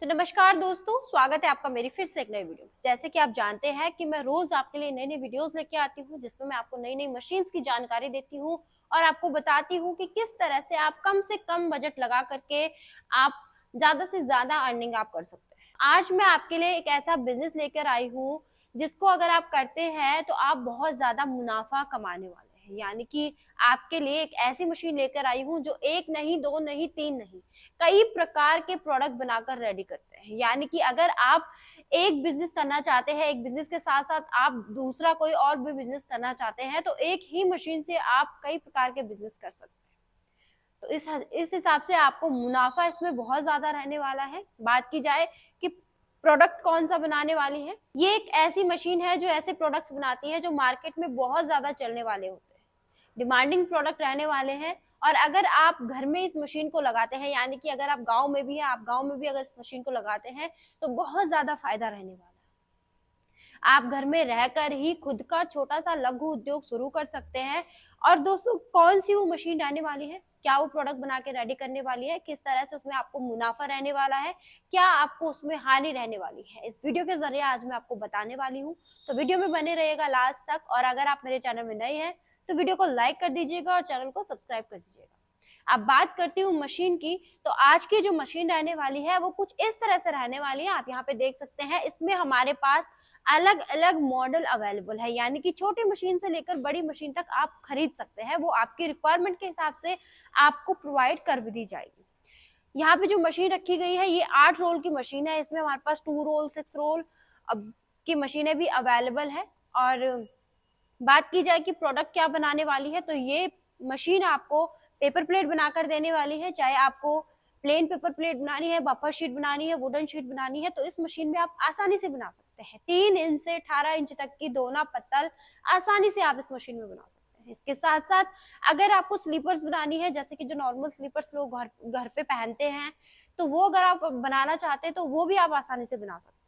तो नमस्कार दोस्तों, स्वागत है आपका मेरी फिर से एक नई वीडियो। जैसे कि आप जानते हैं कि मैं रोज आपके लिए नई नई वीडियोस लेके आती हूँ, जिसमें मैं आपको नई नई मशीन्स की जानकारी देती हूँ और आपको बताती हूँ कि किस तरह से आप कम से कम बजट लगा करके आप ज्यादा से ज्यादा अर्निंग आप कर सकते हैं। आज मैं आपके लिए एक ऐसा बिजनेस लेकर आई हूँ जिसको अगर आप करते हैं तो आप बहुत ज्यादा मुनाफा कमाने वाले हैं। यानी कि आपके लिए एक ऐसी मशीन लेकर आई हूँ जो एक नहीं, दो नहीं, तीन नहीं, कई प्रकार के प्रोडक्ट बनाकर रेडी करते हैं। यानी कि अगर आप एक बिजनेस करना चाहते हैं, एक बिजनेस के साथ साथ आप दूसरा कोई और भी बिजनेस करना चाहते हैं, तो एक ही मशीन से आप कई प्रकार के बिजनेस कर सकते हैं। तो इस हिसाब से आपको मुनाफा इसमें बहुत ज्यादा रहने वाला है। बात की जाए कि प्रोडक्ट कौन सा बनाने वाली है, ये एक ऐसी मशीन है जो ऐसे प्रोडक्ट्स बनाती है जो मार्केट में बहुत ज्यादा चलने वाले होते हैं, डिमांडिंग प्रोडक्ट रहने वाले हैं। और अगर आप घर में इस मशीन को लगाते हैं, यानी कि अगर आप गांव में भी हैं, आप गांव में भी अगर इस मशीन को लगाते हैं तो बहुत ज्यादा फायदा रहने वाला है। आप घर में रहकर ही खुद का छोटा सा लघु उद्योग शुरू कर सकते हैं। और दोस्तों, कौन सी वो मशीन रहने वाली है, क्या वो प्रोडक्ट बना के रेडी करने वाली है, किस तरह से उसमें आपको मुनाफा रहने वाला है, क्या आपको उसमें हानि रहने वाली है, इस वीडियो के जरिए आज मैं आपको बताने वाली हूँ। तो वीडियो में बने रहिएगा लास्ट तक। और अगर आप मेरे चैनल में नए हैं तो वीडियो को लाइक कर दीजिएगा और चैनल को सब्सक्राइब कर दीजिएगा। अब बात करती हूँ मशीन की, तो आज की जो मशीन रहने वाली है वो कुछ इस तरह से रहने वाली है। आप यहाँ पे देख सकते हैं, इसमें हमारे पास अलग अलग मॉडल अवेलेबल है। यानी कि छोटी मशीन से लेकर बड़ी मशीन तक आप खरीद सकते हैं, वो आपकी रिक्वायरमेंट के हिसाब से आपको प्रोवाइड कर भी दी जाएगी। यहाँ पे जो मशीन रखी गई है ये 8 रोल की मशीन है। इसमें हमारे पास 2 रोल, 6 रोल अब की मशीनें भी अवेलेबल है। और बात की जाए कि प्रोडक्ट क्या बनाने वाली है, तो ये मशीन आपको पेपर प्लेट बनाकर देने वाली है। चाहे आपको प्लेन पेपर प्लेट बनानी है, बफर शीट बनानी है, वुडन शीट बनानी है, तो इस मशीन में आप आसानी से बना सकते हैं। 3 इंच से 18 इंच तक की दोना पत्तल आसानी से आप इस मशीन में बना सकते हैं। इसके साथ साथ अगर आपको स्लीपर्स बनानी है, जैसे कि जो नॉर्मल स्लीपर्स लोग घर घर पे पहनते हैं, तो वो अगर आप बनाना चाहते हैं तो वो भी आप आसानी से बना सकते हैं।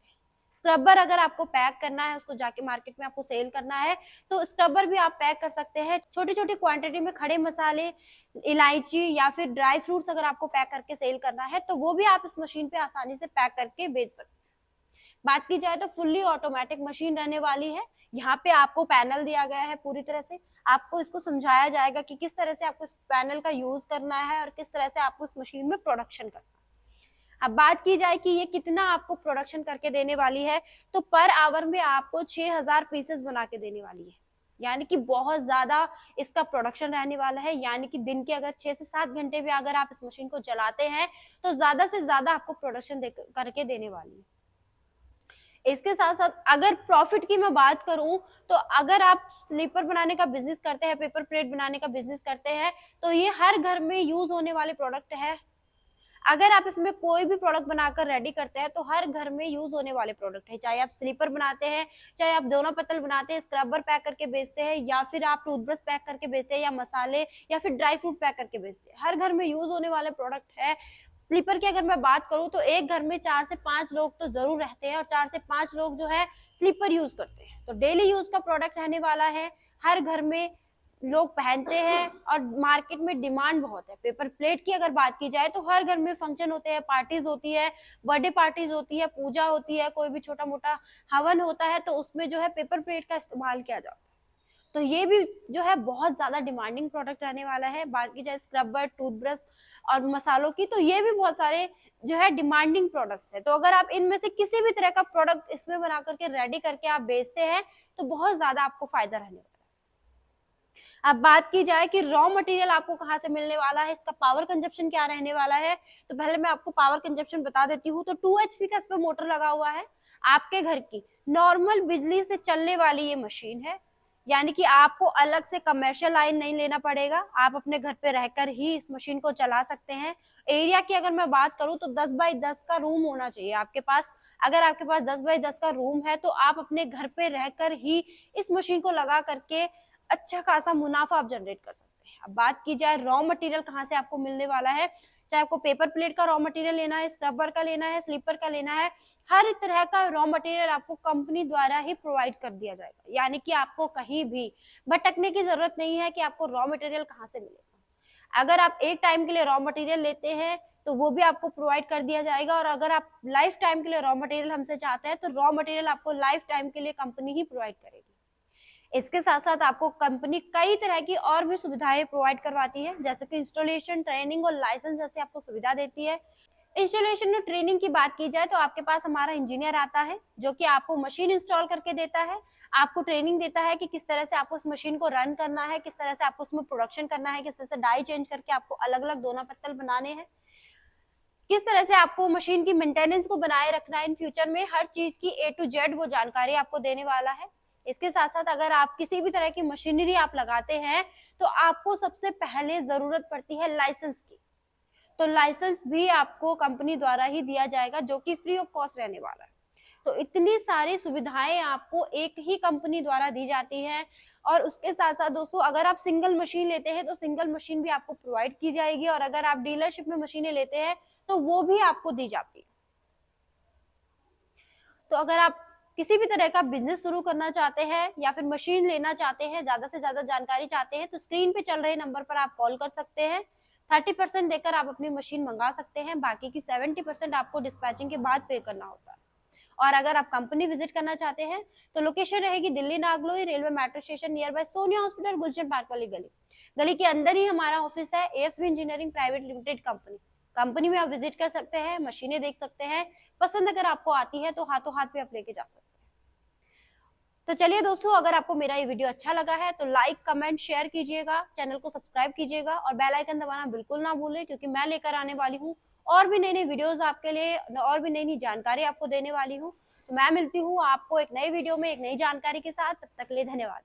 स्क्रबर अगर आपको पैक करना है, उसको जाके मार्केट में आपको सेल करना है, तो स्क्रबर भी आप पैक कर सकते हैं। छोटी छोटी क्वांटिटी में खड़े मसाले, इलायची या फिर ड्राई फ्रूट्स अगर आपको पैक करके सेल करना है, तो वो भी आप इस मशीन पे आसानी से पैक करके बेच सकते हैं। बात की जाए तो फुल्ली ऑटोमेटिक मशीन रहने वाली है। यहाँ पे आपको पैनल दिया गया है, पूरी तरह से आपको इसको समझाया जाएगा कि किस तरह से आपको इस पैनल का यूज करना है और किस तरह से आपको इस मशीन में प्रोडक्शन करना है। अब बात की जाए कि ये कितना आपको प्रोडक्शन करके देने वाली है, तो पर आवर में आपको 6000 पीसेस बना के देने वाली है। यानी कि बहुत ज्यादा इसका प्रोडक्शन रहने वाला है। यानी कि दिन के अगर 6 से 7 घंटे भी अगर आप इस मशीन को चलाते हैं तो ज्यादा से ज्यादा आपको प्रोडक्शन करके देने वाली है। इसके साथ साथ अगर प्रॉफिट की मैं बात करूं, तो अगर आप स्लीपर बनाने का बिजनेस करते हैं, पेपर प्लेट बनाने का बिजनेस करते हैं, तो ये हर घर में यूज होने वाले प्रोडक्ट है। अगर आप इसमें कोई भी प्रोडक्ट बनाकर रेडी करते हैं तो हर घर में यूज होने वाले प्रोडक्ट है। चाहे आप स्लीपर बनाते हैं, चाहे आप दोनों पत्तल बनाते हैं, स्क्रबर पैक करके बेचते हैं, या फिर आप टूथब्रश पैक करके बेचते हैं, या मसाले या फिर ड्राई फ्रूट पैक करके बेचते हैं, हर घर में यूज होने वाले प्रोडक्ट है। स्लीपर की अगर मैं बात करूं तो एक घर में 4 से 5 लोग तो जरूर रहते हैं और 4 से 5 लोग जो है स्लीपर यूज करते हैं। तो डेली यूज का प्रोडक्ट रहने वाला है, हर घर में लोग पहनते हैं और मार्केट में डिमांड बहुत है। पेपर प्लेट की अगर बात की जाए तो हर घर में फंक्शन होते हैं, पार्टीज होती है, बर्थडे पार्टीज होती है, पूजा होती है, कोई भी छोटा मोटा हवन होता है, तो उसमें जो है पेपर प्लेट का इस्तेमाल किया जाता है। तो ये भी जो है बहुत ज्यादा डिमांडिंग प्रोडक्ट रहने वाला है। बात की जाए स्क्रबर, टूथब्रश और मसालों की, तो ये भी बहुत सारे जो है डिमांडिंग प्रोडक्ट्स है। तो अगर आप इनमें से किसी भी तरह का प्रोडक्ट इसमें बना करके रेडी करके आप बेचते हैं तो बहुत ज्यादा आपको फायदा रहने वाला है। अब बात की जाए कि रॉ मटेरियल आपको कहाँ से मिलने वाला है, इसका पावर कंजप्शन क्या रहने वाला है, तो पहले मैं आपको पावर कंजप्शन बता देती हूँ। तो 2 HP का इस पे मोटर लगा हुआ है। आपके घर की नॉर्मल बिजली से चलने वाली ये मशीन है। यानी कि आपको अलग से कमर्शियल लाइन नहीं लेना पड़ेगा, आप अपने घर पे रहकर ही इस मशीन को चला सकते हैं। एरिया की अगर मैं बात करूँ तो 10 बाई 10 का रूम होना चाहिए आपके पास। अगर आपके पास 10 बाई 10 का रूम है तो आप अपने घर पे रहकर ही इस मशीन को लगा करके अच्छा खासा मुनाफा आप जनरेट कर सकते हैं। अब बात की जाए रॉ मटेरियल कहाँ से आपको मिलने वाला है, चाहे आपको पेपर प्लेट का रॉ मटेरियल लेना है, स्क्रबर का लेना है, स्लीपर का लेना है, हर तरह का रॉ मटेरियल आपको कंपनी द्वारा ही प्रोवाइड कर दिया जाएगा। यानी कि आपको कहीं भी भटकने की जरूरत नहीं है कि आपको रॉ मटेरियल कहाँ से मिलेगा। अगर आप एक टाइम के लिए रॉ मटेरियल लेते हैं तो वो भी आपको प्रोवाइड कर दिया जाएगा। और अगर आप लाइफ टाइम के लिए रॉ मटेरियल हमसे चाहते हैं तो रॉ मटेरियल आपको लाइफ टाइम के लिए कंपनी ही प्रोवाइड करेगी। इसके साथ साथ आपको कंपनी कई तरह की और भी सुविधाएं प्रोवाइड करवाती है, जैसे कि इंस्टॉलेशन, ट्रेनिंग और लाइसेंस जैसे आपको सुविधा देती है। इंस्टॉलेशन और ट्रेनिंग की बात की जाए तो आपके पास हमारा इंजीनियर आता है जो कि आपको मशीन इंस्टॉल करके देता है, आपको ट्रेनिंग देता है कि किस तरह से आपको उस मशीन को रन करना है, किस तरह से आपको उसमें प्रोडक्शन करना है, किस तरह से डाई चेंज करके आपको अलग अलग दोना पत्तल बनाने हैं, किस तरह से आपको मशीन की मेंटेनेंस को बनाए रखना है इन फ्यूचर में, हर चीज की A to Z वो जानकारी आपको देने वाला है। इसके साथ साथ अगर आप किसी भी तरह की मशीनरी आप लगाते हैं तो आपको सबसे पहले जरूरत पड़ती है लाइसेंस की, तो लाइसेंस भी आपको कंपनी द्वारा ही दिया जाएगा जो कि फ्री ऑफ कॉस्ट रहने वाला है। तो इतनी सारी सुविधाएं आपको एक ही कंपनी द्वारा दी जाती हैं। और उसके साथ साथ दोस्तों अगर आप सिंगल मशीन लेते हैं तो सिंगल मशीन भी आपको प्रोवाइड की जाएगी, और अगर आप डीलरशिप में मशीनें लेते हैं तो वो भी आपको दी जाती है। तो अगर आप किसी भी तरह का बिजनेस शुरू करना चाहते हैं या फिर मशीन लेना चाहते हैं, ज्यादा से ज्यादा जानकारी चाहते हैं, तो स्क्रीन पे चल रहे नंबर पर आप कॉल कर सकते हैं। 30% देकर आप अपनी मशीन मंगा सकते हैं, बाकी की 70% आपको डिस्पैचिंग के बाद पे करना होता है। और अगर आप कंपनी विजिट करना चाहते हैं तो लोकेशन रहेगी Delhi Nangloi railway metro station near by Sonia hospital, Gulshan park वाली गली। गली के अंदर ही हमारा ऑफिस है, ASV engineering private limited company में आप विजिट कर सकते हैं, मशीनें देख सकते हैं, पसंद अगर आपको आती है तो हाथों हाथ पे आप लेके जा सकते हैं। तो चलिए दोस्तों, अगर आपको मेरा ये वीडियो अच्छा लगा है तो लाइक, कमेंट, शेयर कीजिएगा, चैनल को सब्सक्राइब कीजिएगा और बेल आइकन दबाना बिल्कुल ना भूलें, क्योंकि मैं लेकर आने वाली हूँ और भी नई नई वीडियोस आपके लिए, और भी नई नई जानकारी आपको देने वाली हूँ। तो मैं मिलती हूँ आपको एक नई वीडियो में एक नई जानकारी के साथ, तब तक के लिए धन्यवाद।